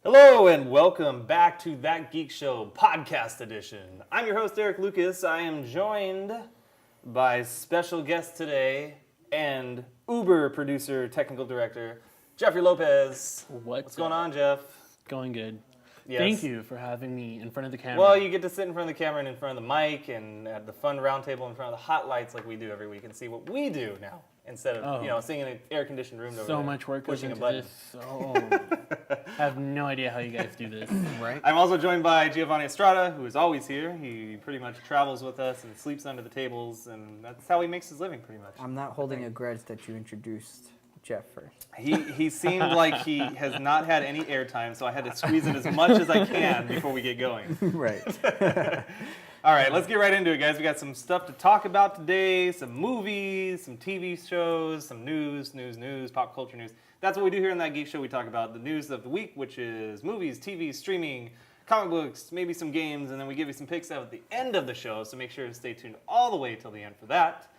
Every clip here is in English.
Hello and welcome back to That Geek Show podcast edition. I'm your host, Eric Lucas. I am joined by special guest today and Uber producer, technical director, Jeffrey Lopez. What's going on, Jeff? Going good. Yes. Thank you for having me in front of the camera. Well, you get to sit in front of the camera and in front of the mic and at the fun round table in front of the hot lights like we do every week and see what we do now instead of, sitting in an air-conditioned room over so there, much work goes pushing a into button. this. Oh, I have no idea how you guys do this. Right. I'm also joined by Jhovani Estrada, who is always here. He pretty much travels with us and sleeps under the tables, and that's how he makes his living, pretty much. I'm not holding a grudge that you introduced Jeff first. He seemed like he has not had any airtime, so I had to squeeze in as much as I can before we get going. Right. All right, let's get right into it, guys. We got some stuff to talk about today, some movies, some TV shows, some news, pop culture news. That's what we do here on That Geek Show. We talk about the news of the week, which is movies, TV, streaming, comic books, maybe some games, and then we give you some picks at the end of the show, so make sure to stay tuned all the way till the end for that,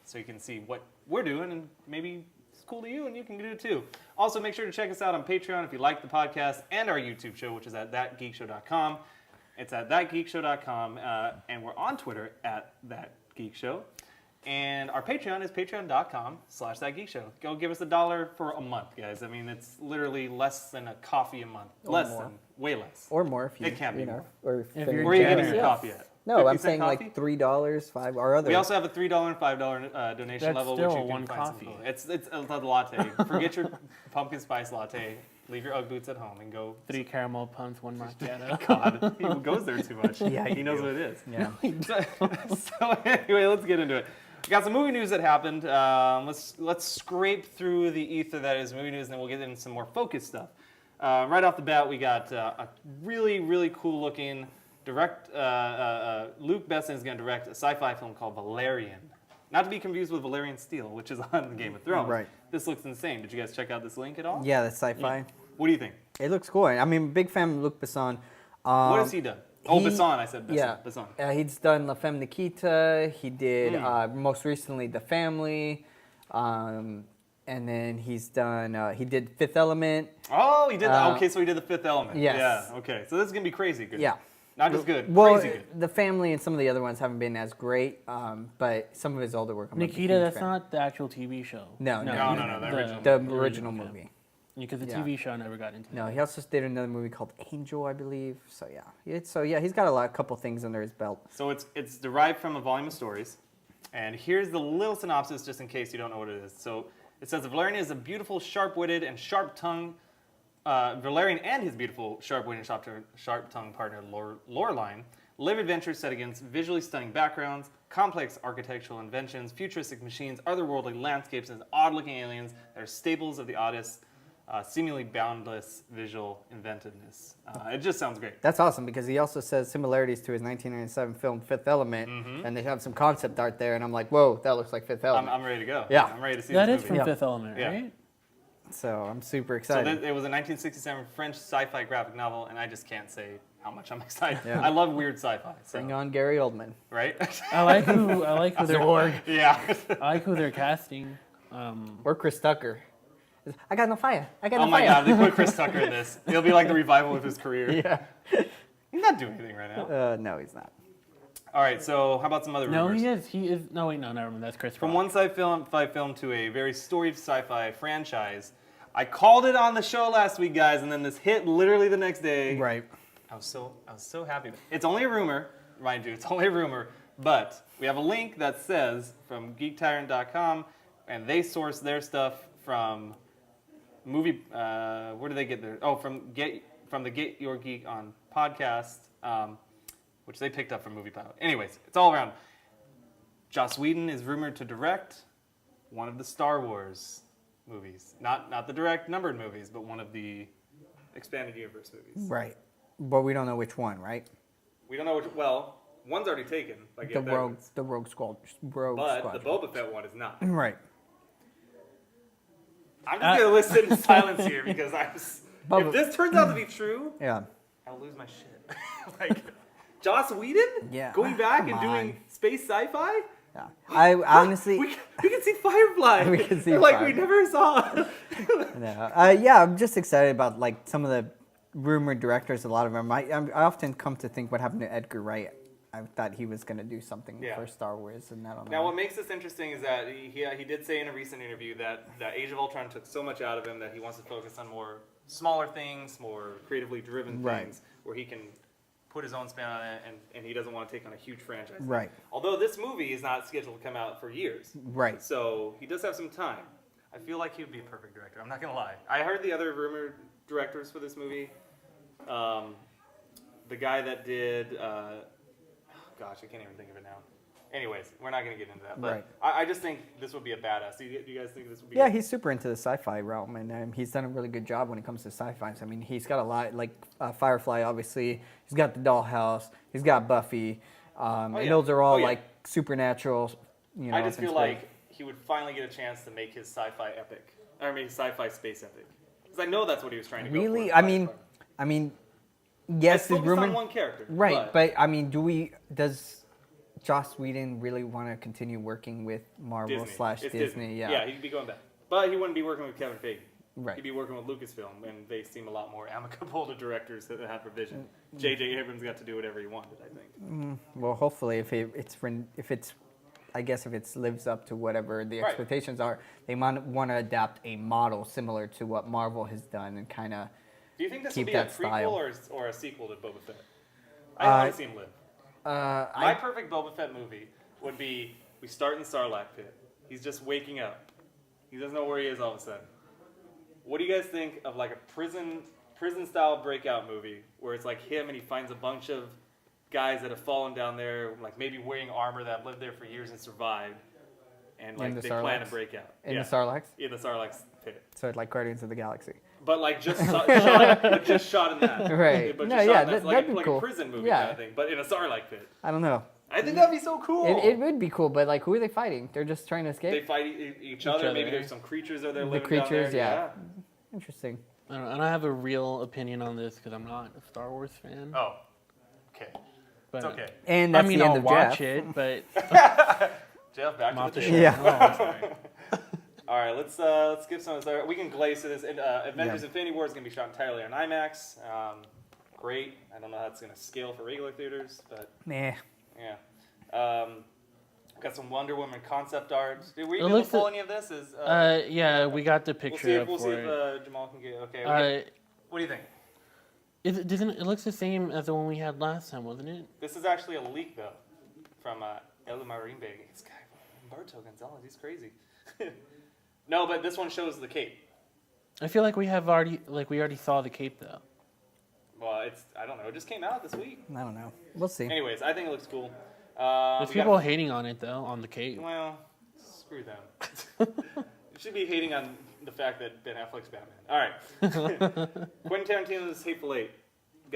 so you can see what we're doing, and maybe it's cool to you, and you can do it too. Also, make sure to check us out on Patreon if you like the podcast, and our YouTube show, which is at thatgeekshow.com. It's at thatgeekshow.com, and we're on Twitter at thatgeekshow. And our Patreon is patreon.com/thatgeekshow. Go give us $1 for a month, guys. I mean, it's literally less than a coffee a month. Way less. Or more if you. It can't be more. Or If you're Where are you getting generous. your coffee at? No, 50 I'm cent saying coffee? like $3, $5, or other. We also have a $3 and $5 donation That's level, still which you can one find coffee. It's a latte. Forget your pumpkin spice latte. Leave your Ugg boots at home and go. 3 caramel pumps, 1 macchiato. God, he goes there too much. Yeah, he knows what it is. Yeah. So anyway, let's get into it. We got some movie news that happened. Let's scrape through the ether that is movie news, and then we'll get into some more focused stuff. Right off the bat, we got a really cool looking direct. Luke Besson is going to direct a sci-fi film called Valerian. Not to be confused with Valerian Steel, which is on Game of Thrones. Right. This looks insane. Did you guys check out this link at all? Yeah, that's sci-fi. What do you think? It looks cool. I mean, big fan of Luc Besson. What has he done? Oh, he- Besson. I said Besson. Yeah. Besson. He's done La Femme Nikita. He did most recently The Family. And then he's done, he did Fifth Element. Oh, he did that. Okay, so he did The Fifth Element. Yes. Yeah, okay. So this is going to be crazy good. Yeah. Not just good, Well, crazy good. The Family and some of the other ones haven't been as great, but some of his older work. I'm Nikita, a huge that's fan. not the actual TV show. No, the original. The original movie. Because the Yeah. TV show never got into No, that. he also did another movie called Angel, I believe. So yeah, he's got a couple things under his belt. So it's derived from a volume of stories. And here's the little synopsis, just in case you don't know what it is. So it says, Valerian is a beautiful, sharp-witted, and sharp-tongued... Valerian and his beautiful, sharp-witted, and sharp-tongued partner, Loreline, live adventures set against visually stunning backgrounds, complex architectural inventions, futuristic machines, otherworldly landscapes, and odd-looking aliens that are staples of the oddest, seemingly boundless visual inventiveness. It just sounds great. That's awesome because he also says similarities to his 1997 film Fifth Element, and they have some concept art there, and I'm like, whoa, that looks like Fifth Element. I'm ready to go. Yeah. I'm ready to see That this is movie. from Fifth Element, Yeah. right? So I'm super So excited. it was a 1967 French sci-fi graphic novel, and I just can't say how much I'm excited. Yeah. I love weird sci-fi. So, Bring on Gary Oldman. right? I like who they're Yeah. I like who they're casting. Or Chris Tucker. I got no fire. I got Oh no my fire. God, they put Chris Tucker in this. It'll be like the revival of his career. Yeah. He's not doing anything right now. No, he's not. All right, so how about some other No, rumors? he is. No, wait, no, never mind. That's Chris From Rock. one sci-fi film to a very storied sci-fi franchise. I called it on the show last week, guys, and then this hit literally the next day. Right. I was so happy. It's only a rumor, mind you. It's only a rumor, but we have a link that says from GeekTyrant.com, and they source their stuff from movie. Where do they get their? Oh, from the Get Your Geek on podcast, which they picked up from Movie Pilot. Anyways, it's all around. Joss Whedon is rumored to direct one of the Star Wars movies, not the direct numbered movies, but one of the expanded universe movies. Right. But we don't know which one, right? We don't know which. Well, one's already taken by Gareth Edwards, The Rogue Squadron. but the Boba Fett one is not. Right. I'm just gonna listen in silence here because Boba- if this turns out to be true, Yeah. I'll lose my shit. Like, Joss Whedon? Yeah. Going back Come and doing on. space sci-fi? Yeah. I honestly. We can see Firefly. We can see like Firefly. we never saw. No. Yeah, I'm just excited about like some of rumored directors, a lot of them. I often come to think what happened to Edgar Wright. I thought he was going to do something for Star Wars, and I don't know. Now, what makes this interesting is that he did say in a recent interview that Age of Ultron took so much out of him that he wants to focus on more smaller things, more creatively driven things, where he can put his own spin on it, and he doesn't want to take on a huge franchise. Right. Although this movie is not scheduled to come out for years. Right. So he does have some time. I feel like he would be a perfect director. I'm not going to lie. I heard the other rumored directors for this movie. The guy that did... gosh, I can't even think of it now. Anyways, we're not going to get into that. But I just think this would be a badass. Do you guys think this would be... Yeah, he's super into the sci-fi realm, and he's done a really good job when it comes to sci-fi. So, I mean, he's got a lot, like Firefly, obviously. He's got The Dollhouse. He's got Buffy. And those are all, like, supernatural, you know. I just feel like he would finally get a chance to make his sci-fi epic. I mean, sci-fi space epic. Because I know that's what he was trying to go for. Really? I mean, yes, it's focused on one character. Right, but I mean, does Joss Whedon really want to continue working with Marvel / Disney? Yeah, he'd be going back. But he wouldn't be working with Kevin Feige. Right. He'd be working with Lucasfilm, and they seem a lot more amicable to directors that have a vision. J.J. Abrams got to do whatever he wanted, I think. Well, hopefully, if it lives up to whatever the expectations are, they might want to adapt a model similar to what Marvel has done and kind of. Do you think this will be a prequel or a sequel to Boba Fett? I want to see him live. My perfect Boba Fett movie would be we start in Sarlacc pit. He's just waking up. He doesn't know where he is all of a sudden. What do you guys think of like a prison style breakout movie where it's like him and he finds a bunch of guys that have fallen down there, like maybe wearing armor that have lived there for years and survived, and like they plan to break out. In the Sarlacc? Yeah, the Sarlacc pit. So like Guardians of the Galaxy. But like just shot in that. Right. But no, just yeah, that'd be like cool. A prison movie kind of thing, but in a Sarlacc pit. I don't know. I think that'd be so cool. It would be cool, but like, who are they fighting? They're just trying to escape. They fight each other. Maybe there's some creatures that they're living creatures, down there. Yeah. Interesting. I don't have a real opinion on this because I'm not a Star Wars fan. Oh, okay. But, it's okay. And that's the end I'll of watch Jeff. it, but Jeff, back I'm to the show. show. Yeah. All right, let's skip some of this. We can glaze to this. Avengers: Infinity War is going to be shot entirely on IMAX. Great. I don't know how it's going to scale for regular theaters, but Nah. yeah. Got some Wonder Woman concept art. Did we be able to pull any of this? yeah, we got the picture We'll see if Jamal can get. Okay. What do you think? It looks the same as the one we had last time, wasn't it? This is actually a leak though, from El Marin Bay. This guy, Humberto Gonzalez, he's crazy. No, but this one shows the cape. I feel like we already saw the cape though. Well, I don't know. It just came out this week. I don't know. We'll see. Anyways, I think it looks cool. There's people hating on it though, on the cape. Well, screw them. You should be hating on the fact that Ben Affleck's Batman. All right. Quentin Tarantino's Hateful Eight.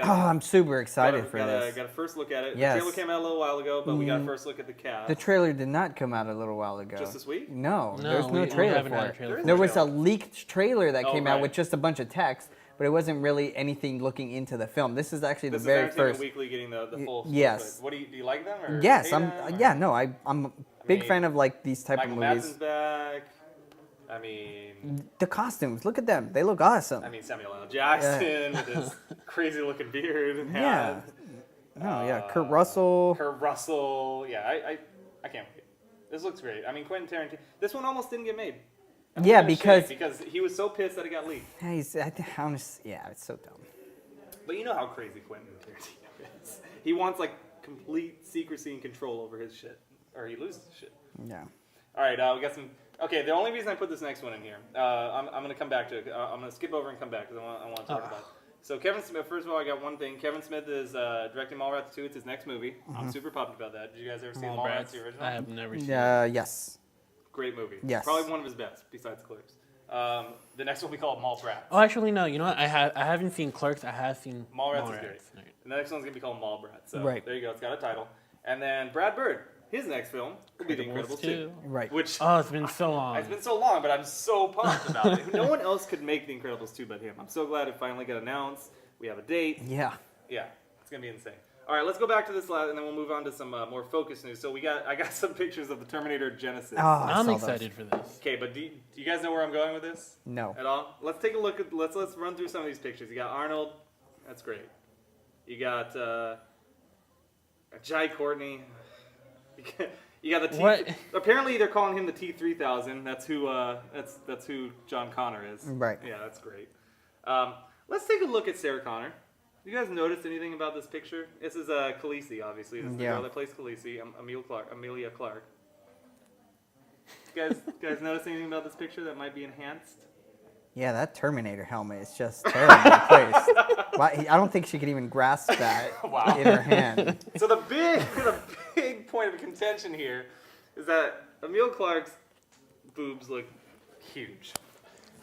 I'm super excited for this. Got a first look at it. Yes. The trailer came out a little while ago, but we got a first look at the cast. The trailer did not come out a little while ago. Just this week? No, No, there's no we trailer haven't for had a it. trailer. There was a leaked trailer that came out right. with just a bunch of text, but it wasn't really anything looking into the film. This is actually the very Entertainment first. Weekly getting the full. Yes. What do you like them? Or Yes, hate I'm. them, or? Yeah, no, I'm a big fan of like these type Michael of movies. Madsen's back. I mean, The costumes, look at them. They look awesome. I mean Samuel L. Jackson with his crazy looking beard and Yeah. hat. No, yeah, Kurt Russell. Kurt Russell. Yeah, I can't wait. This looks great. I mean, Quentin Tarantino. This one almost didn't get made. Yeah, because he was so pissed that it got leaked. yeah, it's so dumb. But you know how crazy Quentin Tarantino is. He wants like complete secrecy and control over his shit, or he loses shit. Yeah. All right, we got some. Okay, the only reason I put this next one in here, I'm going to come back to it. I'm going to skip over and come back because I want to talk about it. So Kevin Smith, first of all, I got one thing. Kevin Smith is directing Mallrats 2. It's his next movie. I'm super pumped about that. Did you guys ever see Mallrats, the original? I have never seen it. Yes. Great movie. Yes. Probably one of his best, besides Clerks. The next one we call Mallrats. Oh, actually, no. You know what? I haven't seen Clerks. I have seen Mallrats is great. Right. And the next one's going to be called Mallrats. So right. There you go. It's got a title. And then Brad Bird, his next film will be The Incredibles 2. Right. Which, it's been so long. It's been so long, but I'm so pumped about it. No one else could make The Incredibles 2 but him. I'm so glad it finally got announced. We have a date. Yeah. Yeah. It's going to be insane. All right, let's go back to this last, and then we'll move on to some more focused news. So I got some pictures of the Terminator Genesis. Oh, I'm excited for this. Okay, but do you guys know where I'm going with this? No. At all? Let's take a look at let's run through some of these pictures. You got Arnold. That's great. You got Jai Courtney. You got the T. What? Apparently, they're calling him the T-3000. That's who. That's who John Connor is. Right. Yeah, that's great. Let's take a look at Sarah Connor. You guys noticed anything about this picture? This is Khaleesi, obviously. This is the girl that plays Khaleesi, Amelia Clark. You guys notice anything about this picture that might be enhanced? Yeah, that Terminator helmet is just terribly placed. I don't think she could even grasp that in her hand. So the big point of contention here is that Amelia Clark's boobs look huge.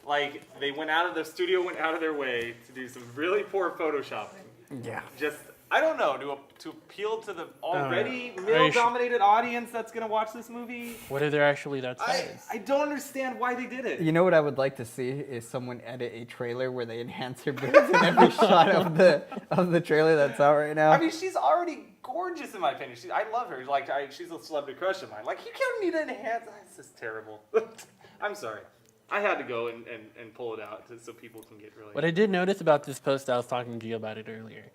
Like the studio went out of their way to do some really poor photoshopping. Yeah. Just, I don't know, to appeal to the already male-dominated audience that's going to watch this movie. What if they're actually that size? I don't understand why they did it. You know what I would like to see is someone edit a trailer where they enhance her boobs in every shot of the trailer that's out right now. I mean, she's already gorgeous in my opinion. I love her. Like, she's a celebrity crush of mine. Like, you don't need to enhance. This is terrible. I'm sorry. I had to go and pull it out so people can get really... What I did notice about this post, I was talking to you about it earlier.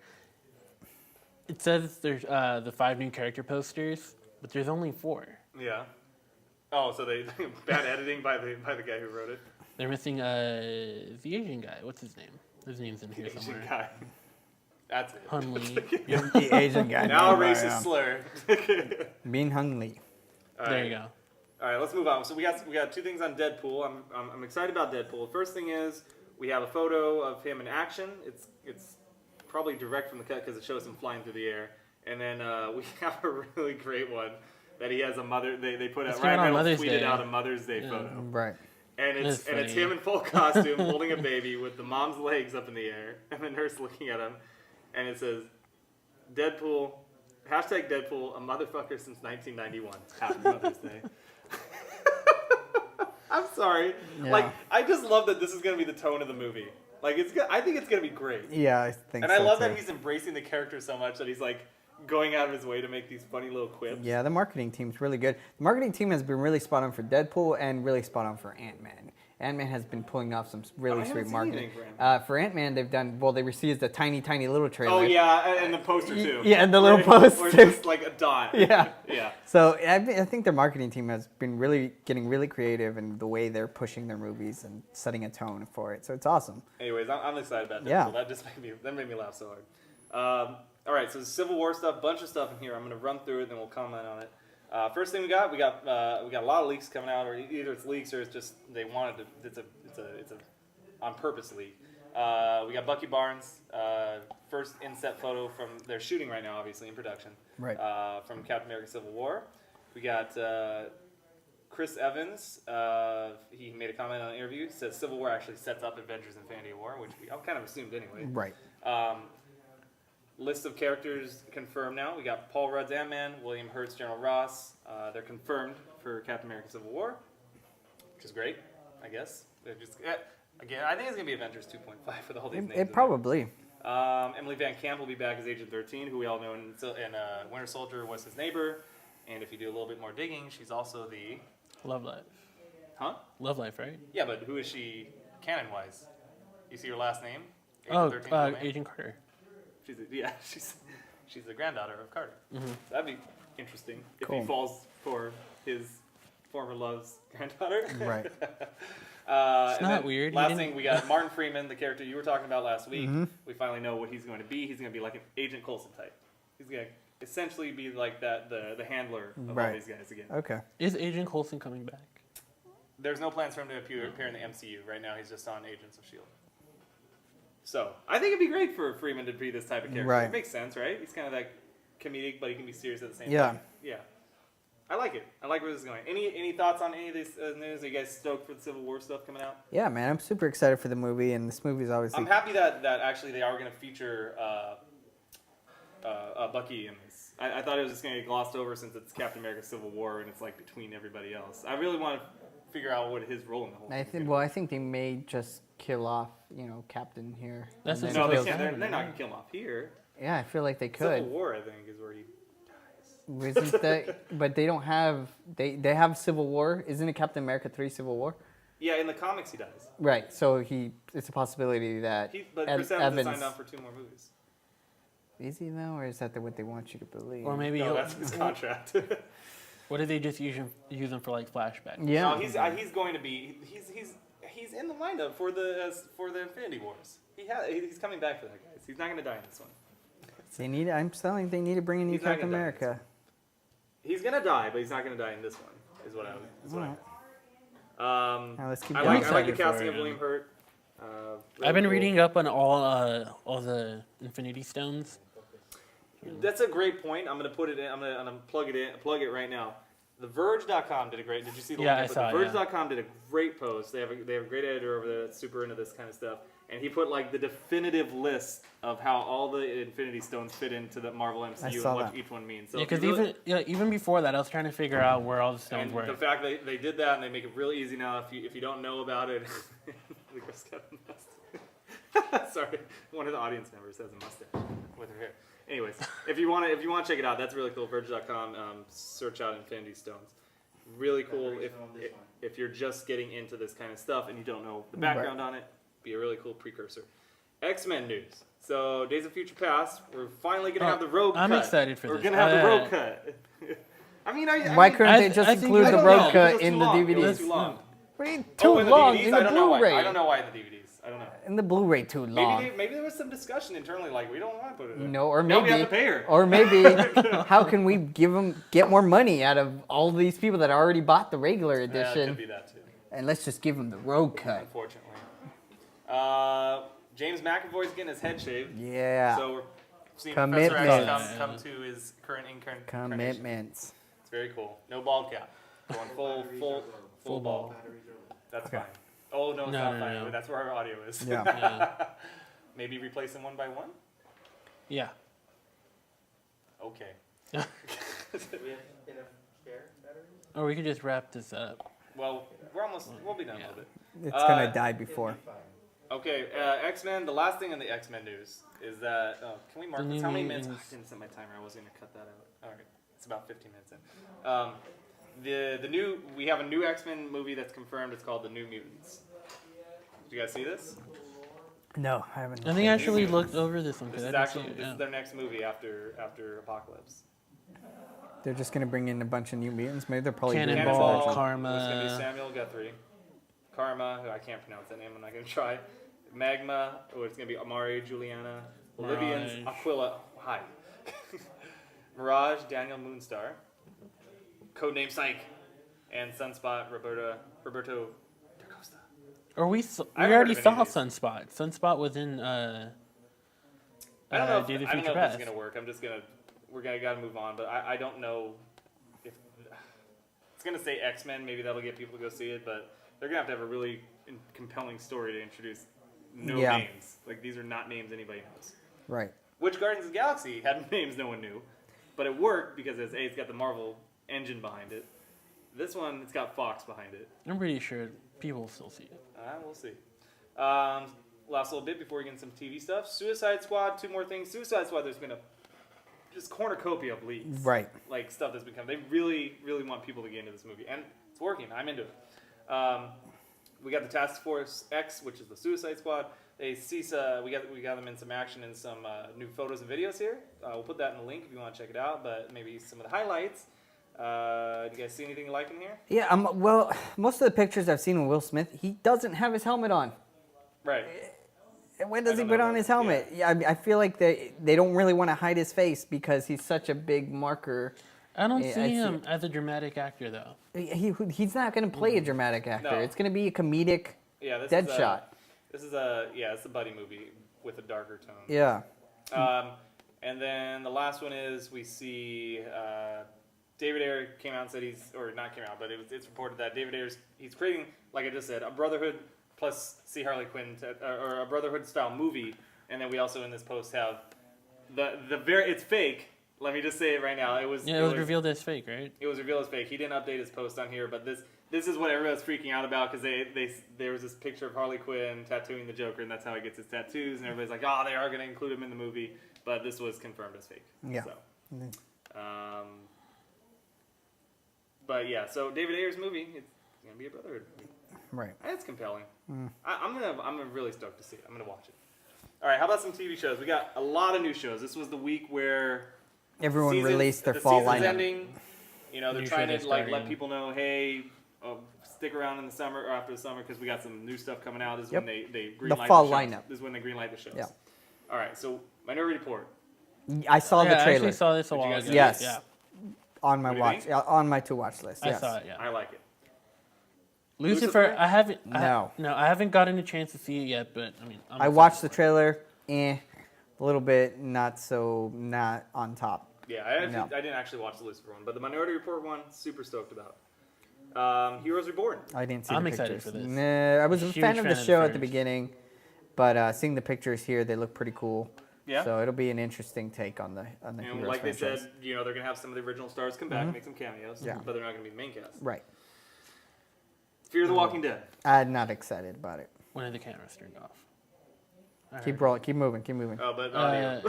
It says there's the 5 new character posters, but there's only 4. Yeah. Oh, so they bad editing by the guy who wrote it. They're missing the Asian guy. What's his name? His name's in here Asian somewhere. guy. That's it. Hun Lee. The Asian guy. Now a racist slur. Min Hung Lee. There you go. All right, let's move on. So we got 2 things on Deadpool. I'm excited about Deadpool. First thing is we have a photo of him in action. It's probably direct from the cut because it shows him flying through the air. And then we have a really great one that he has a mother. They put out. Ryan Reynolds tweeted out a Mother's Day photo. Right. And it's him in full costume holding a baby with the mom's legs up in the air and the nurse looking at him, and it says, "Deadpool, #Deadpool, a motherfucker since 1991. Happy Mother's Day." I'm sorry. Yeah. Like, I just love that this is going to be the tone of the movie. Like, I think it's going to be great. Yeah, I think and so. I love too. that he's embracing the character so much that he's like going out of his way to make these funny little quips. Yeah, the marketing team's really good. The marketing team has been really spot on for Deadpool and really spot on for Ant-Man. Ant-Man has been pulling off some really sweet marketing. For Ant-Man, they've done, they received a tiny little trailer. Oh, yeah, and the poster, too. Yeah, and the little poster. Where it's just like a dot. Yeah. Yeah. So I think their marketing team has been getting really creative in the way they're pushing their movies and setting a tone for it. So it's awesome. Anyways, I'm excited about that. Yeah. That just made me laugh so hard. All right, so the Civil War stuff, bunch of stuff in here. I'm going to run through it, then we'll comment on it. First thing we got a lot of leaks coming out, or either it's leaks or it's just they wanted to. It's a on purpose leak. We got Bucky Barnes, first inset photo from their shooting right now, obviously in production. Right. From Captain America: Civil War. We got Chris Evans. He made a comment on an interview. Said Civil War actually sets up Avengers: Infinity War, which I kind of assumed anyway. Right. List of characters confirmed now. We got Paul Rudd's Ant-Man, William Hurt's General Ross. They're confirmed for Captain America: Civil War, which is great, I guess. They're just again, I think it's gonna be Avengers 2.5 with all these names. It probably. Emily Van Camp will be back as Agent 13, who we all know in Winter Soldier was his neighbor. And if you do a little bit more digging, she's also the Love Life. Huh? Love Life, right? Yeah, but who is she canon-wise? You see her last name? Agent 13's Agent Carter. She's the granddaughter of Carter. Mm-hmm. So that'd be interesting if Cool. he falls for his former love's granddaughter. Right. It's not weird. Last thing, we got Martin Freeman, the character you were talking about last week. Mm-hmm. We finally know what he's going to be. He's going to be like an Agent Coulson type. He's going to essentially be like the handler of all these guys again. Okay. Is Agent Coulson coming back? There's no plans for him to appear in the MCU. Right now, he's just on Agents of S.H.I.E.L.D. So, I think it'd be great for Freeman to be this type of character. Right. It makes sense, right? He's kind of like comedic, but he can be serious at the same Yeah. time. Yeah. I like it. I like where this is going. Any thoughts on any of this news? Are you guys stoked for the Civil War stuff coming out? Yeah, man, I'm super excited for the movie, and this movie is obviously. I'm happy that actually they are going to feature Bucky in this. I thought it was just going to get glossed over since it's Captain America: Civil War and it's like between everybody else. I really want to figure out what his role in the whole thing is gonna be. I think they may just kill off, Captain here. That's and what then No, Civil they're War. not going to kill him off here. Yeah, I feel like they Civil could. War, I think, is where he dies. Isn't that? But they don't have. They have Civil War. Isn't it Captain America 3 Civil War? Yeah, in the comics he dies. Right. So it's a possibility that But Chris Evans Evans is signed on for 2 more movies. is he though, or is that what they want you to believe? Or maybe No, that's his contract. what did they just use him for like flashbacks? Yeah. No, he's going to be. He's in the lineup for the Infinity Wars. He's coming back for that, guys. He's not going to die in this one. I'm telling you, they need to bring in new He's not Captain gonna die in America. He's going to die, but he's not going to die in this one. Is what I. Now let's keep I going. like the excited for casting it, of yeah. William Hurt. Really I've been cool. reading up on all the Infinity Stones. That's a great point. I'm going to put it in. I'm going to plug it right now. TheVerge.com did a great. Did you see the Yeah, link? I saw it, TheVerge.com did a great post. They have a great editor over there that's super into this kind of stuff, and he put like the definitive list of how all the Infinity Stones fit into the Marvel MCU and saw what that. each one means. So Yeah, if you because really- even before that, I was trying to figure out where all the stones and were. the fact that they did that and they make it real easy now. If you don't know about it, sorry, one of the audience members has a mustache with her hair. Anyways, if you want to check it out, that's really cool. Verge.com. Search out Infinity Stones. Really cool. If you're just getting into this kind of stuff and you don't know the background on it, be a really cool precursor. X-Men news. So Days of Future Past, we're finally gonna have the road cut. I'm excited for We're this. gonna have the road cut. I mean, Why couldn't they just I think include I the don't road know, cut It was in too the long. It was DVDs? too long. Too in the long DVDs? in I the don't know why. Blu-ray. I don't know why in the DVDs. I don't know. In the Blu-ray, too long. Maybe there was some discussion internally, like we don't want to put it in. No, or Now we have maybe, to pay her. or maybe, how can we get more money out of all these people that already bought the regular Yeah, it edition, could be that too. and let's just give them the road cut? Unfortunately. James McAvoy's getting his head shaved. Yeah. So we're seeing Professor Commitments. X come to his current incarnation. Commitments. It's very cool. No bald cap. Going full bald. That's fine. Oh no, it's not fine. No. That's where our audio is. Yeah. Yeah. Maybe replace them one by one. Yeah. Okay. Or we could just wrap this up. Well, we'll be done Yeah. with it. It's gonna die before. Okay, X-Men. The last thing in the X-Men news is that can we mark The this? New How many minutes? Mutants. I didn't set my timer. I was gonna cut that out. All right, it's about 15 minutes in. We have a new X-Men movie that's confirmed. It's called The New Mutants. Did you guys see this? No, I haven't. I think I actually looked over this one This because is I didn't see actually it. this Yeah. is their next movie after Apocalypse. They're just gonna bring in a bunch of new mutants. Maybe they're probably doing Cannonball, this Karma. It's gonna be Samuel Guthrie. Karma, who I can't pronounce that name. I'm not gonna try. Magma. Oh, it's gonna be Amari, Juliana, Bolivians, Mirage. Aquila. Hi. Mirage, Daniel Moonstar. Codename Psyche, and Sunspot, Roberto da Costa. Or we I haven't heard already of any saw of these. Sunspot. Sunspot was in I don't know. Days of I don't know Future if this Past. is gonna work. Gotta move on. But I don't know if it's gonna say X-Men. Maybe that'll get people to go see it. But they're gonna have a really compelling story to introduce names. Like these are not names anybody knows. Right. Which Guardians of the Galaxy had names no one knew, but it worked because it's got the Marvel engine behind it. This one, it's got Fox behind it. I'm pretty sure people will still see it. We'll see. Last little bit before we get into some TV stuff. Suicide Squad, 2 more things. Suicide Squad, there's been a just cornucopia of leaks. Right. Like stuff that's become. They really, really want people to get into this movie, and it's working. I'm into it. We got the Task Force X, which is the Suicide Squad. We got them in some action and some new photos and videos here. We'll put that in the link if you want to check it out. But maybe some of the highlights. Do you guys see anything you like in here? Yeah. Well, most of the pictures I've seen of Will Smith, he doesn't have his helmet on. Right. When does he don't put know on that. his helmet? Yeah, I feel like they don't really want to hide his face because he's such a big marker. I don't Yeah, I see see- him as a dramatic actor though. He's not going to play a dramatic actor. No. It's going to be a comedic Yeah. This Deadshot. It's a buddy movie with a darker tone. Yeah. And then the last one is we see David Ayer came out and said it's reported that David Ayer's he's creating, like I just said, a Brotherhood plus see Harley Quinn or a Brotherhood style movie, and then we also in this post have it's fake. Let me just say it right now. It was revealed as fake, right? It was revealed as fake. He didn't update his post on here, but this is what everyone's freaking out about because there was this picture of Harley Quinn tattooing the Joker, and that's how he gets his tattoos, and everybody's like, they are going to include him in the movie, but this was confirmed as fake. Yeah. So, but yeah, so David Ayer's movie, it's going to be a Brotherhood movie. Right. It's compelling. I'm really stoked to see it. I'm gonna watch it. All right, how about some TV shows? We got a lot of new shows. This was the week where everyone released their fall season's lineup. ending. You know, they're New trying show to like starting. let people know, hey, stick around in the summer or after the summer because we got some new stuff coming out. This is when they greenlight The fall shows. lineup. This is when they greenlight the shows. Yeah. All right, so Minority Report. I saw the I trailer. actually saw this a Did you while guys ago. see it? Yes. Yeah. On my What do you watch, think? on my to watch list. I Yes. saw it, yeah. I like it. Lucifer, I haven't. No. I haven't gotten a chance to see it yet, but I mean, I watched the trailer. A little bit, not on top. Yeah, I didn't actually watch the Lucifer one, but the Minority Report one, super stoked about. Heroes Reborn. I didn't see I'm the excited pictures. for this. Nah, I was a Huge fan of the fan of show the at the first. beginning, but seeing the pictures here, they look pretty cool. Yeah. So it'll be an interesting take on the And Heroes like they franchise. said, you know, they're gonna have some of the original stars come back, make some cameos, Yeah. but they're not gonna be the main cast. Right. Fear the Walking Dead. I'm not excited about it. When are the cameras turned off? Keep rolling. Keep moving. Oh, but audio.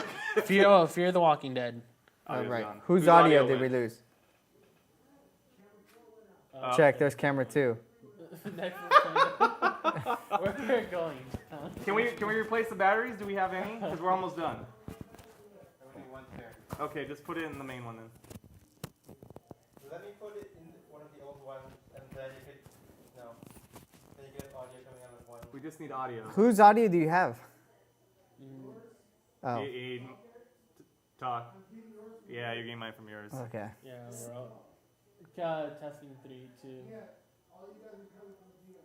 Fear the Walking Dead. All Audio's right. gone. Whose audio did we went? lose? Check. There's camera 2. Where we're going. Can we replace the batteries? Do we have any? Because we're almost done. Okay, just put it in the main one then. Let me put it in one of the old ones, and then then you get audio coming out of one. We just need audio. Whose audio do you have? Oh. Talk. Yeah, you're getting mine from yours. Okay. Yeah, we're out. Testing 3, 2.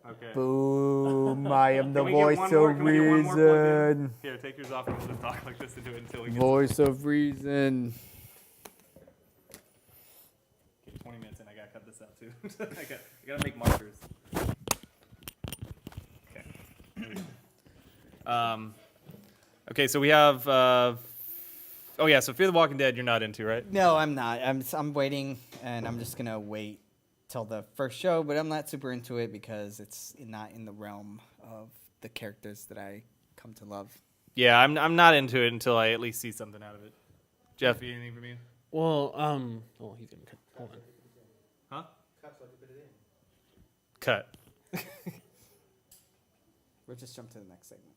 Okay. Boom! I am the Can we get voice one more? of Can we get one more plugged in? reason. Here, take yours off and we'll just talk like this into it until we get Voice of reason. Okay, 20 minutes in, I gotta cut this out too. I gotta make markers. Okay. There we go. Okay, so we have. Oh yeah, so Fear the Walking Dead, you're not into, right? No, I'm not. I'm waiting, and I'm just gonna wait till the first show. But I'm not super into it because it's not in the realm of the characters that I come to love. Yeah, I'm not into it until I at least see something out of it. Jeff, anything from you? Well, he's gonna cut. Hold on. Huh? Cut so I can put it in. Cut. We'll just jump to the next segment.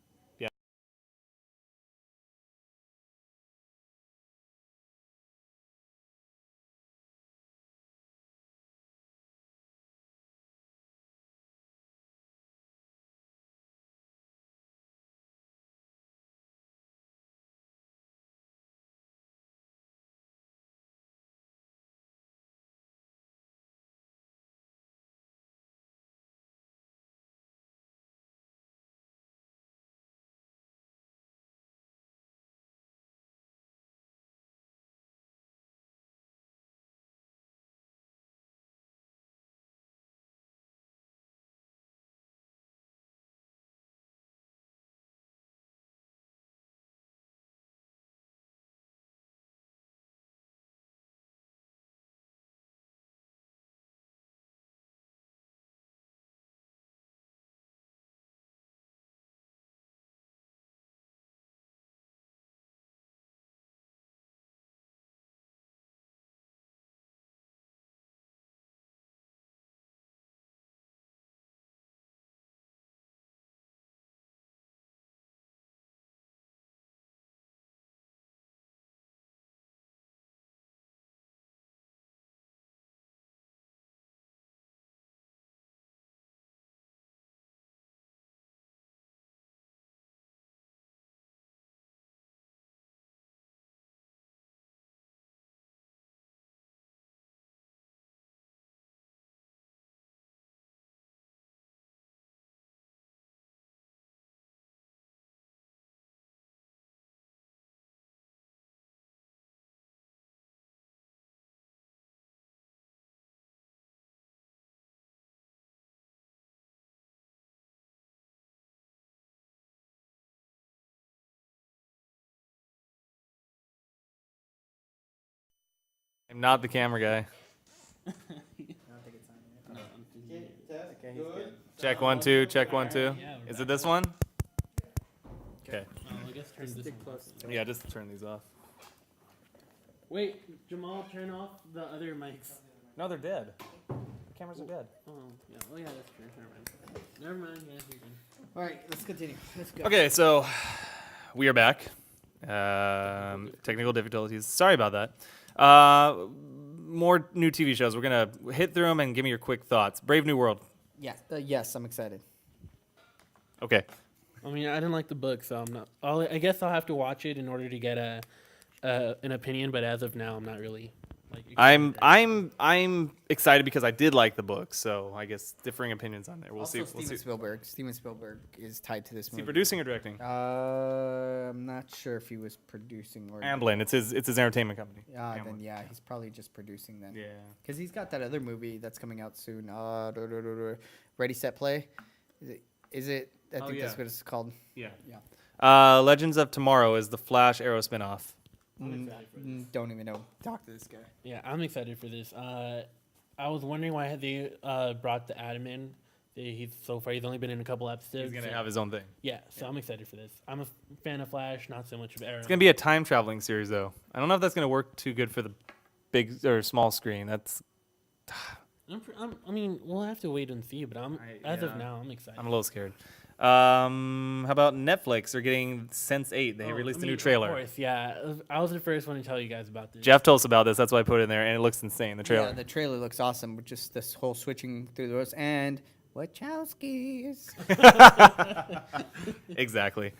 I'm not the camera guy. Okay, test. Good. Check 1 2. Check 1 2. Yeah, we're Is it this one? Okay. I guess turn this one. Yeah, just turn these off. Wait, Jamal, turn off the other mics. No, they're dead. The cameras are dead. Oh, yeah. Oh, yeah, that's true. Never mind. Yeah, you're good. All right, let's continue. Let's go. Okay, so we are back. Technical difficulties. Sorry about that. More new TV shows. We're gonna hit through them and give me your quick thoughts. Brave New World. Yeah. Yes, I'm excited. Okay. I mean, I didn't like the book, so I'm not. I guess I'll have to watch it in order to get an opinion. But as of now, I'm not really like. I'm excited because I did like the book, so I guess differing opinions on there. We'll Also, see. Steven Spielberg. Steven Spielberg is tied to this Is he movie. producing or directing? I'm not sure if he was producing or. Amblin. It's his entertainment company. Then Amblin. yeah, he's probably just producing then. Yeah. Because he's got that other movie that's coming out soon. Ready, Set, Play. Is it? I think that's what it's called. Yeah. Yeah. Legends of Tomorrow is the Flash Arrow spinoff. Don't even know. Talk to this guy. Yeah, I'm excited for this. I was wondering why they brought the Adam in. He's only been in a couple episodes. He's gonna have his own thing. Yeah, so I'm excited for this. I'm a fan of Flash, not so much of Arrow. It's gonna be a time traveling series though. I don't know if that's gonna work too good for the big or small screen. That's I mean, we'll have to wait and see, but as of now, I'm excited. I'm a little scared. How about Netflix? They're getting Sense8. They released a new trailer. Of course, yeah. I was the first one to tell you guys about this. Jeff told us about this. That's why I put it in there, and it looks insane. The trailer. Yeah, the trailer looks awesome. With just this whole switching through the rows and Wachowskis. Exactly.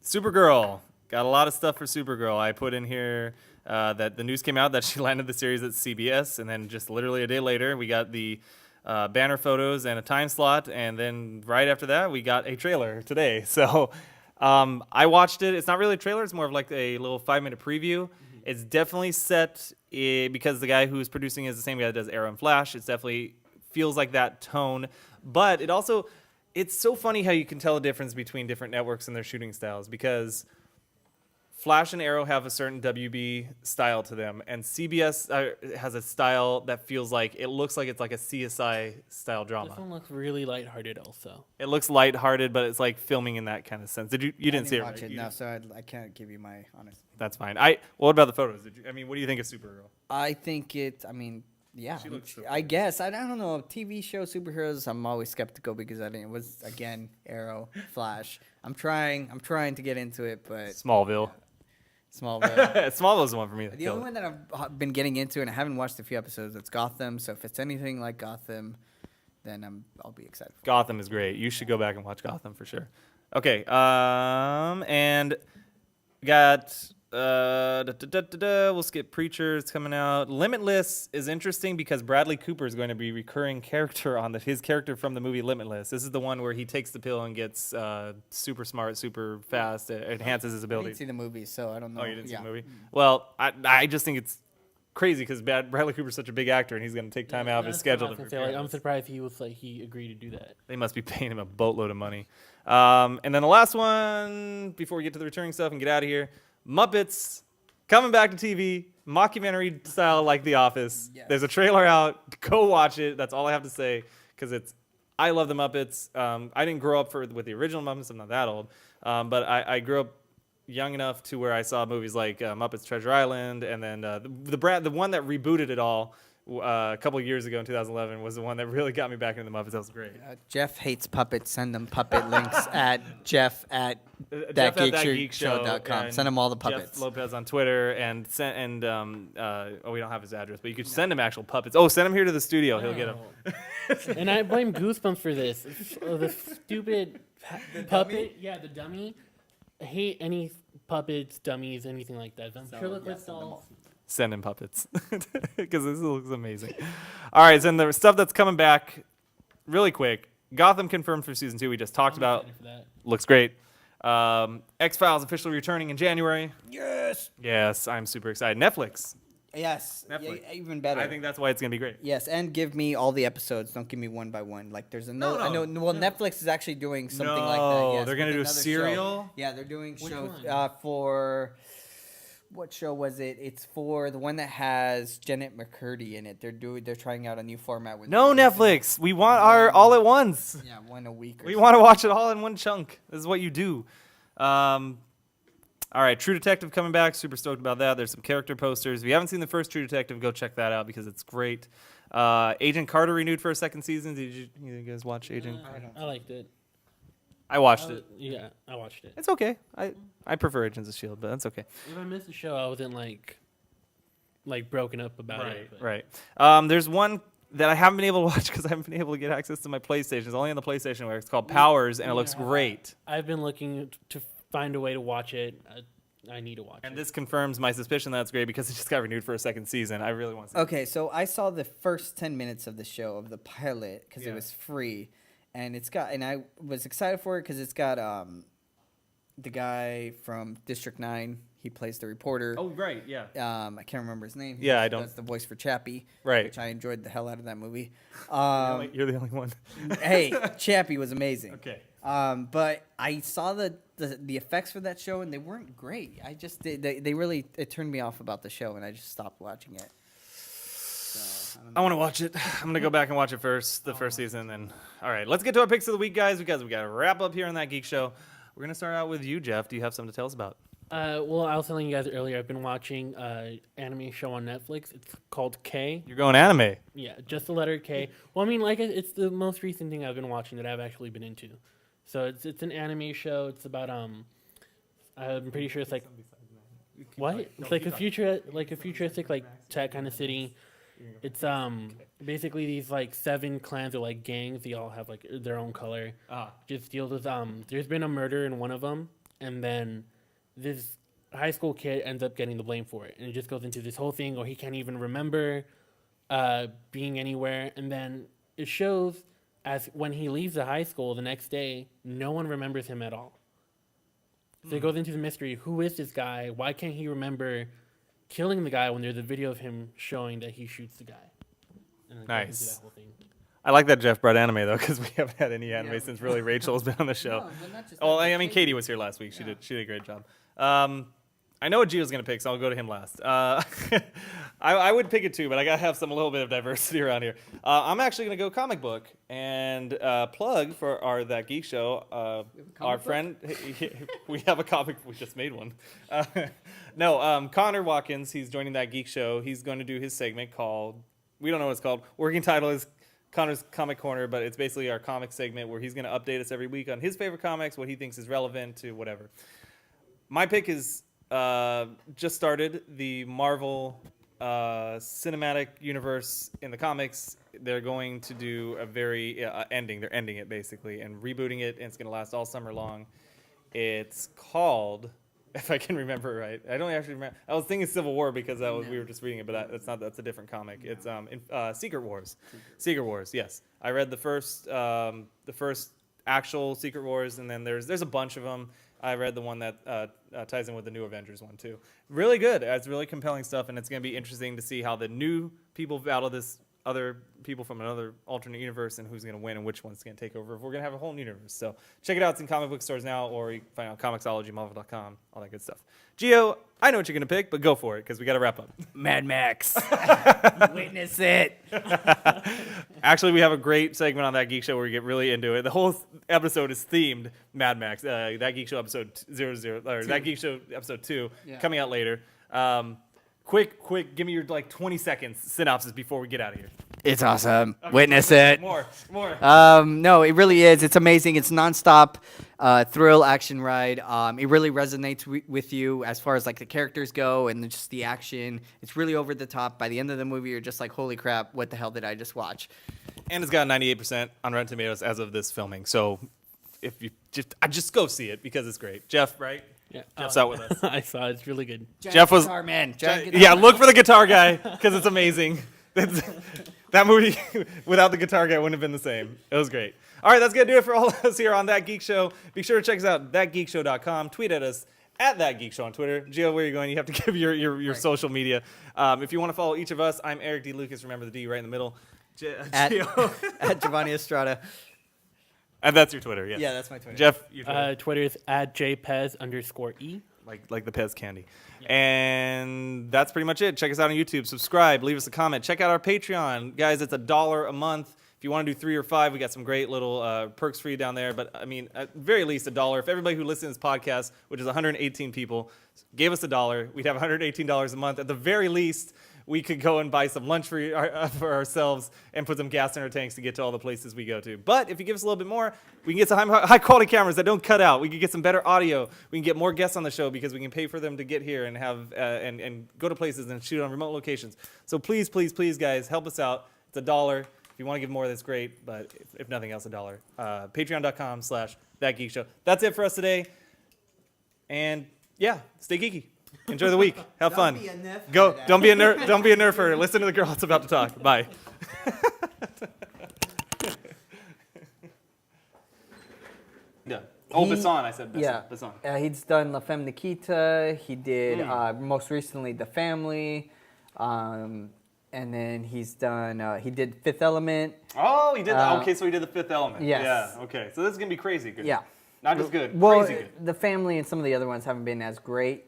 Supergirl. Got a lot of stuff for Supergirl. I put in here that the news came out that she landed the series at CBS, and then just literally a day later, we got the banner photos and a time slot, and then right after that, we got a trailer today. So I watched it. It's not really a trailer. It's more of like a little 5-minute preview. Mm-hmm. It's definitely set because the guy who's producing is the same guy that does Arrow and Flash. It's definitely feels like that tone, but it's so funny how you can tell the difference between different networks and their shooting styles, because Flash and Arrow have a certain WB style to them, and CBS has a style that feels like it looks like it's like a CSI style drama. This one looks really lighthearted also. It looks lighthearted, but it's like filming in that kind of sense. You didn't see it, watch right? it, no, so I can't give you my honest. That's fine. What about the photos? What do you think of Supergirl? I think yeah, She looks so I good. guess I don't know. TV show superheroes, I'm always skeptical because it was again Arrow, Flash. I'm trying to get into it, but Smallville. Smallville. Smallville's the one for me. The only one that I've been getting into, and I haven't watched a few episodes, it's Gotham. So if it's anything like Gotham, then I'll be excited. Gotham is great. You should go back and watch Gotham for sure. Okay, and got we'll skip Preacher. It's coming out. Limitless is interesting because Bradley Cooper is going to be a recurring character on his character from the movie Limitless. This is the one where he takes the pill and gets super smart, super fast. It enhances his I didn't abilities. see the movie, so I don't know. Oh, you didn't see Yeah. the movie? Well, I just think it's crazy because Bradley Cooper's such a big actor and he's going to take time out of his schedule to prepare. I'm surprised he agreed to do that. They must be paying him a boatload of money. And then the last one, before we get to the returning stuff and get out of here, Muppets coming back to TV, mockumentary style like The Office. Yes. There's a trailer out. Go watch it. That's all I have to say because I love the Muppets. I didn't grow up with the original Muppets. I'm not that old. But I grew up young enough to where I saw movies like Muppets Treasure Island, and then the one that rebooted it all a couple of years ago in 2011 was the one that really got me back into the Muppets. That was great. Jeff hates puppets. Send them puppet links at Jeff at thatgeekshow.com. Send him all the puppets. Jeff Lopez on Twitter and we don't have his address, but you could send him actual puppets. Oh, send him here to the studio. He'll get them. And I blame Goosebumps for this. The stupid puppet. Yeah, the dummy. I hate any puppets, dummies, anything like that. Ventriloquist dolls. Send him puppets because this looks amazing. All right, so then the stuff that's coming back really quick. Gotham confirmed for season 2. We just talked about. For that. Looks great. X-Files officially returning in January. Yes. Yes, I'm super excited. Netflix. Yes. Netflix. Yeah, even better. I think that's why it's gonna be great. Yes, and give me all the episodes. Don't give me one by one. Like there's a No, I know. no, Well, no. Netflix is actually doing something like that. No, Yes, they're gonna with do a another serial? show. Yeah, they're doing Which shows one? for. What show was it? It's for the one that has Janet McCurdy in it. They're trying out a new format with. No, Netflix. We want our all at once. Yeah, one a week. We want to watch it all in one chunk. This is what you do. All right, True Detective coming back. Super stoked about that. There's some character posters. If you haven't seen the first True Detective, go check that out because it's great. Agent Carter renewed for a second season. Did you guys watch Agent? I liked it. I watched it. Yeah, I watched it. It's okay. I prefer Agents of S.H.I.E.L.D., but that's okay. If I missed the show, I wasn't like broken up about it. But. Right. There's one that I haven't been able to watch because I haven't been able to get access to my PlayStation. It's only on the PlayStation where it's called Powers, and it looks great. I've been looking to find a way to watch it. I need to watch it. And this confirms my suspicion that it's great because it just got renewed for a second season. I really want to see it. Okay, so I saw the first 10 minutes of the show, of the pilot, because it was free. And I was excited for it because it's got the guy from District 9. He plays the reporter. Oh, right, yeah. I can't remember his name. Yeah, I don't. That's the voice for Chappie. Right. Which I enjoyed the hell out of that movie. You're the only one. Hey, Chappie was amazing. Okay. But I saw the effects for that show, and they weren't great. They really turned me off about the show, and I just stopped watching it. So, I want to watch it. I'm going to go back and watch it first, the first season. And all right, let's get to our picks of the week, guys, because we got to wrap up here on That Geek Show. We're going to start out with you, Jeff. Do you have something to tell us about? Well, I was telling you guys earlier, I've been watching an anime show on Netflix. It's called K. You're going anime. Yeah, just the letter K. Well, I mean, like, it's the most recent thing I've been watching that I've actually been into. So it's an anime show. It's about I'm pretty sure it's like what? It's like a futuristic like tech kind of city. It's basically these like 7 clans or like gangs. They all have like their own color. Just deals with there's been a murder in one of them, and then this high school kid ends up getting the blame for it, and it just goes into this whole thing where he can't even remember being anywhere, and then it shows as when he leaves the high school the next day, no one remembers him at all. So it goes into the mystery: who is this guy? Why can't he remember killing the guy when there's a video of him showing that he shoots the guy? And it goes into Nice. that whole thing. I like that Jeff brought anime, though, because we haven't had any anime since really Rachel's been on the show. No, but not just Oh, that, I mean, Katie was here last week. She did a great job. I know what Gio's going to pick, so I'll go to him last. I would pick it too, but I got to have a little bit of diversity around here. I'm actually going to go comic book and plug for our That Geek Show. Our friend, we have a comic, we just made one. Connor Watkins, he's joining That Geek Show. He's going to do his segment called, we don't know what it's called. Working title is Connor's Comic Corner, but it's basically our comic segment where he's going to update us every week on his favorite comics, what he thinks is relevant to whatever. My pick is just started the Marvel cinematic universe in the comics. They're going to do a very ending. They're ending it basically and rebooting it, and it's going to last all summer long. It's called, if I can remember right, I don't actually remember. I was thinking Civil War because we were just reading it, but that's not. That's a different comic. It's Secret Wars. Secret Wars. Yes, I read the first actual Secret Wars, and then there's a bunch of them. I read the one that ties in with the new Avengers one too. Really good. It's really compelling stuff, and it's going to be interesting to see how the new people battle this other people from another alternate universe and who's going to win and which one's going to take over if we're going to have a whole new universe. So check it out. It's in comic book stores now, or you can find it on Comixology, Marvel.com, all that good stuff. Gio, I know what you're going to pick, but go for it because we got to wrap up. Mad Max. Witness it. Actually, we have a great segment on That Geek Show where we get really into it. The whole episode is themed Mad Max. That Geek Show episode 00, or That Geek Show episode 2 coming out later. Quick, give me your 20 seconds synopsis before we get out of here. It's awesome. Okay, witness it. More. No, it really is. It's amazing. It's nonstop thrill action ride. It really resonates with you as far as the characters go and just the action. It's really over the top. By the end of the movie, you're just like, holy crap, what the hell did I just watch? And it's got 98% on Rotten Tomatoes as of this filming. So if you just go see it because it's great. Jeff, right? Yeah, Jeff's out with us. I saw it. It's really good. Jeff was guitar man. Look for the guitar guy because it's amazing. That movie without the guitar guy wouldn't have been the same. It was great. All right, that's going to do it for all of us here on That Geek Show. Be sure to check us out, thatgeekshow.com. Tweet at us at That Geek Show on Twitter. Gio, where are you going? You have to give your social media. If you want to follow each of us, I'm Erik D. Lucas. Remember the D right in the middle. At Jhovani Estrada. And that's your Twitter, yes. Yeah, that's my Twitter. Jeff, your Twitter. Twitter is at @jpez_e. Like the Pez candy. Yeah. And that's pretty much it. Check us out on YouTube. Subscribe. Leave us a comment. Check out our Patreon. Guys, it's $1 a month. If you want to do 3 or 5, we got some great little perks for you down there. But, I mean, at very least $1. If everybody who listens to this podcast, which is 118 people, gave us $1, we'd have $118 a month. At the very least, we could go and buy some lunch for ourselves and put some gas in our tanks to get to all the places we go to. But if you give us a little bit more, we can get some high quality cameras that don't cut out. We can get some better audio. We can get more guests on the show because we can pay for them to get here and have and go to places and shoot on remote locations. So please, please, please, guys, help us out. It's $1. If you want to give more, that's great. But if nothing else, $1. Patreon.com/thatgeekshow. That's it for us today. And yeah, stay geeky. Enjoy the week. Have fun. Be a nerf Go. herder. Don't be a nerd. Don't be a nerfer. Listen to the girl that's about to talk. Bye. Yeah. Oh, He- Bassan. I said Bassan. Yeah. Bassan. He's done La Femme Nikita. He did most recently The Family. And then he's done, he did Fifth Element. Oh, he did that. Okay, so he did The Fifth Element. Yes. Yeah. Okay. So this is gonna be crazy good. Yeah. Not just good. Well, crazy good. The Family and some of the other ones haven't been as great,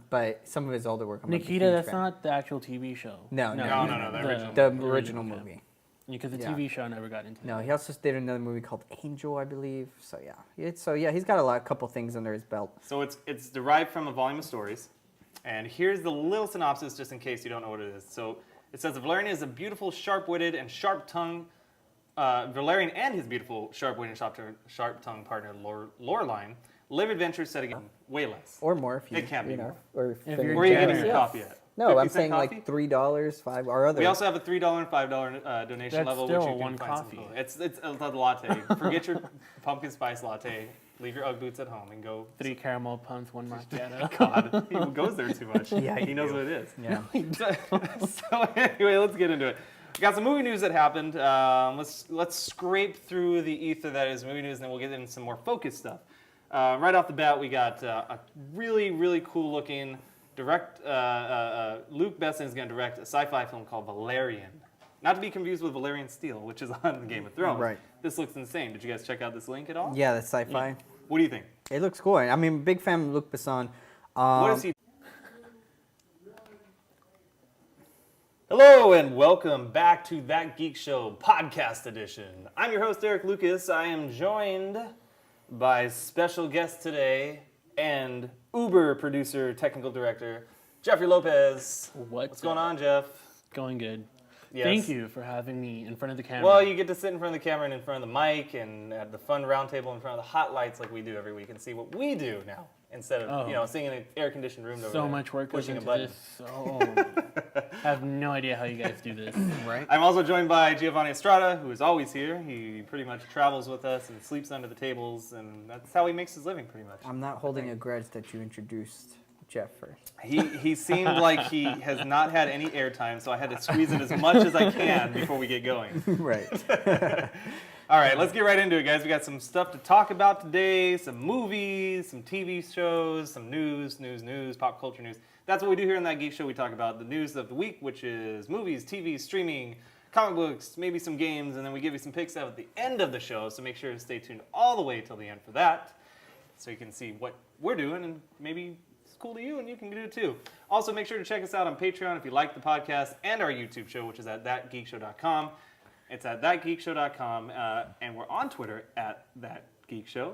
but some of his older work. I'm a Nikita, huge that's fan. not the actual TV show. No, No, the original. The original movie. Because the Yeah. TV show I never got into. No, he also did another movie called Angel, I believe. So yeah, he's got a couple things under his belt. So it's derived from a volume of stories. And here's the little synopsis just in case you don't know what it is. So it says Valerian is a beautiful, sharp-witted, and sharp-tongued Valerian and his beautiful, sharp-witted and sharp-tongued partner Loreline live adventures set against way less. Or more if you. It can't be more. Or If you're Where are you getting generous. your coffee at? No, I'm 50 cent saying coffee? like $3, $5, or other. We also have a $3 and $5 donation That's level, still which you can one find coffee. some. It's a latte. Forget your pumpkin spice latte. Leave your UGG boots at home and go. 3 caramel pumps, 1 macchiato. God, he goes there too much. Yeah, he knows what it is. Yeah. So anyway, let's get into it. We got some movie news that happened. Let's scrape through the ether that is movie news, and then we'll get into some more focused stuff. Right off the bat, we got a really, really cool looking Luke Besson is going to direct a sci-fi film called Valerian. Not to be confused with Valerian Steel, which is on Game of Thrones. Right. This looks insane. Did you guys check out this link at all? Yeah, that's sci-fi. What do you think? It looks cool. I mean, big fan of Luc Besson. What is he? Hello and welcome back to That Geek Show podcast edition. I'm your host, Eric Lucas. I am joined by special guest today and Uber producer, technical director, Jeffrey Lopez. What's going on, Jeff? Going good. Yes. Thank you for having me in front of the camera. Well, you get to sit in front of the camera and in front of the mic and at the fun round table in front of the hot lights like we do every week and see what we do now instead of sitting in an air-conditioned room over so there, much work goes pushing a into button. this. Oh, I have no idea how you guys do this. right? I'm also joined by Jhovani Estrada, who is always here. He pretty much travels with us and sleeps under the tables, and that's how he makes his living, pretty much. I'm not holding a grudge that you introduced Jeff first. He seemed like he has not had any airtime, so I had to squeeze in as much as I can before we get going. Right. All right, let's get right into it, guys. We got some stuff to talk about today, some movies, some TV shows, some news, pop culture news. That's what we do here on That Geek Show. We talk about the news of the week, which is movies, TV, streaming, comic books, maybe some games, and then we give you some picks out at the end of the show, so make sure to stay tuned all the way till the end for that, so you can see what we're doing, and maybe it's cool to you, and you can do it too. Also, make sure to check us out on Patreon if you like the podcast, and our YouTube show, which is at thatgeekshow.com. It's at thatgeekshow.com, and we're on Twitter at thatgeekshow.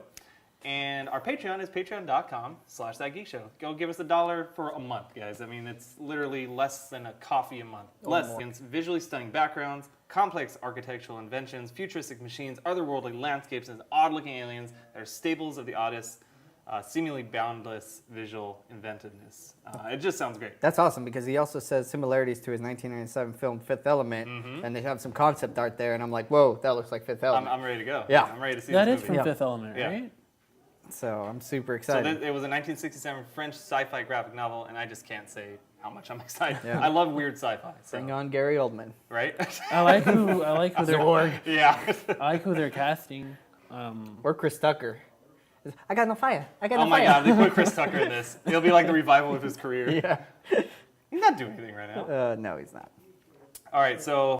And our Patreon is patreon.com/thatgeekshow. Go give us $1 for a month, guys. I mean, it's literally less than a coffee a month. It's visually stunning backgrounds, complex architectural inventions, futuristic machines, otherworldly landscapes, and odd-looking aliens that are staples of the artist's seemingly boundless visual inventiveness. It just sounds great. That's awesome because he also says similarities to his 1997 film Fifth Element, and they have some concept art there, and I'm like, whoa, that looks like Fifth Element. I'm ready to go. Yeah. I'm ready to see That this is movie. from Fifth Element, Yeah. right? So I'm super So excited. it was a 1967 French sci-fi graphic novel, and I just can't say how much I'm excited. Yeah. I love weird sci-fi. So, Bring on Gary Oldman. right? I like who they're Yeah. I like who they're casting. Or Chris Tucker. I got no fire. I got Oh no my fire. God, they put Chris Tucker in this. It'll be like the revival of his career. Yeah. He's not doing anything right now. No, he's not. All right, so